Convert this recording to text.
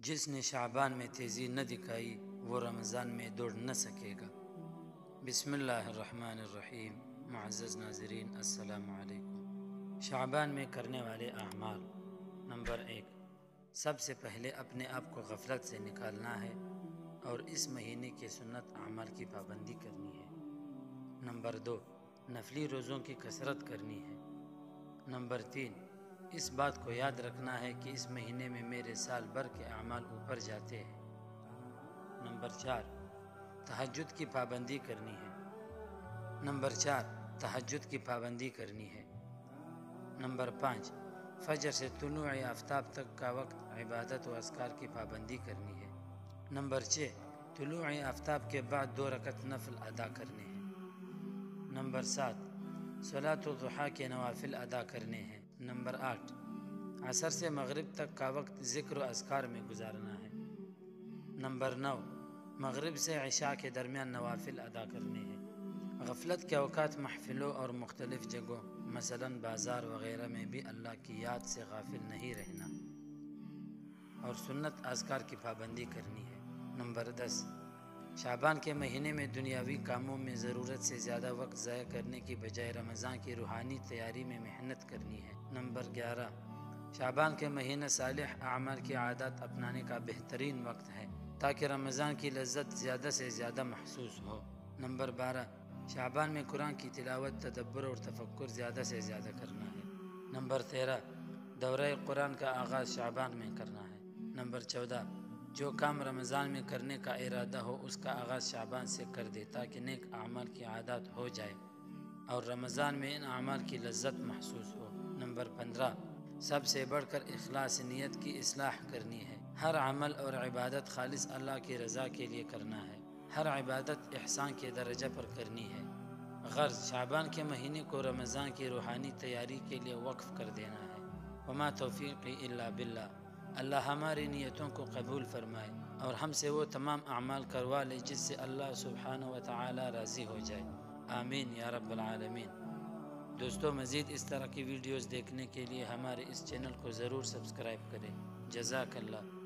جس نے شعبان میں تیزی نہ دکھائی وہ رمضان میں دوڑ نہ سکے گا۔ بسم اللہ الرحمن الرحیم۔ معزز ناظرین السلام علیکم۔ شعبان میں کرنے والے اعمال۔ نمبر 1، سب سے پہلے اپنے آپ کو غفلت سے نکالنا ہے اور اس مہینے کے سنت اعمال کی پابندی کرنی ہے۔ نمبر 2، نفلی روزوں کی کثرت کرنی ہے۔ نمبر 3، اس بات کو یاد رکھنا ہے کہ اس مہینے میں میرے سال بھر کے اعمال اوپر جاتے ہیں۔ نمبر 4، تہجد کی پابندی کرنی ہے۔ نمبر 5، فجر سے طلوع آفتاب تک کا وقت عبادت و اذکار کی پابندی کرنی ہے۔ نمبر 6، طلوع آفتاب کے بعد 2 رکعت نفل ادا کرنے ہیں۔ نمبر 7، صلاۃ الضحیٰ کے نوافل ادا کرنے ہیں۔ نمبر 8، عصر سے مغرب تک کا وقت ذکر و اذکار میں گزارنا ہے۔ نمبر 9، مغرب سے عشاء کے درمیان نوافل ادا کرنے ہیں۔ غفلت کے اوقات محفلوں اور مختلف جگہوں مثلاً بازار وغیرہ میں بھی اللہ کی یاد سے غافل نہیں رہنا اور سنت اذکار کی پابندی کرنی ہے۔ نمبر 10، شعبان کے مہینے میں دنیاوی کاموں میں ضرورت سے زیادہ وقت ضائع کرنے کی بجائے رمضان کی روحانی تیاری میں محنت کرنی ہے۔ نمبر 11، شعبان کے مہینہ صالح اعمال کی عادات اپنانے کا بہترین وقت ہے تاکہ رمضان کی لذت زیادہ سے زیادہ محسوس ہو۔ نمبر 12، شعبان میں قرآن کی تلاوت، تدبر اور تفکر زیادہ سے زیادہ کرنا ہے۔ نمبر 13، دورہ قرآن کا آغاز شعبان میں کرنا ہے۔ نمبر 14، جو کام رمضان میں کرنے کا ارادہ ہو اس کا آغاز شعبان سے کر دے تاکہ نیک اعمال کی عادات ہو جائے اور رمضان میں ان اعمال کی لذت محسوس ہو۔ نمبر 15، سب سے بڑھ کر اخلاص نیت کی اصلاح کرنی ہے۔ ہر عمل اور عبادت خالص اللہ کی رضا کے لیے کرنا ہے۔ ہر عبادت احسان کے درجہ پر کرنی ہے۔ غرض شعبان کے مہینے کو رمضان کی روحانی تیاری کے لیے وقف کر دینا ہے۔ وما توفیقی الا باللہ۔ اللہ ہماری نیتوں کو قبول فرمائے اور ہم سے وہ تمام اعمال کروا لے جس سے اللہ سبحانہ و تعالی راضی ہو جائے۔ آمین یا رب العالمین۔ دوستو، مزید اس طرح کی ویڈیوز دیکھنے کے لیے ہمارے اس چینل کو ضرور سبسکرائب کریں۔ جزاک اللہ۔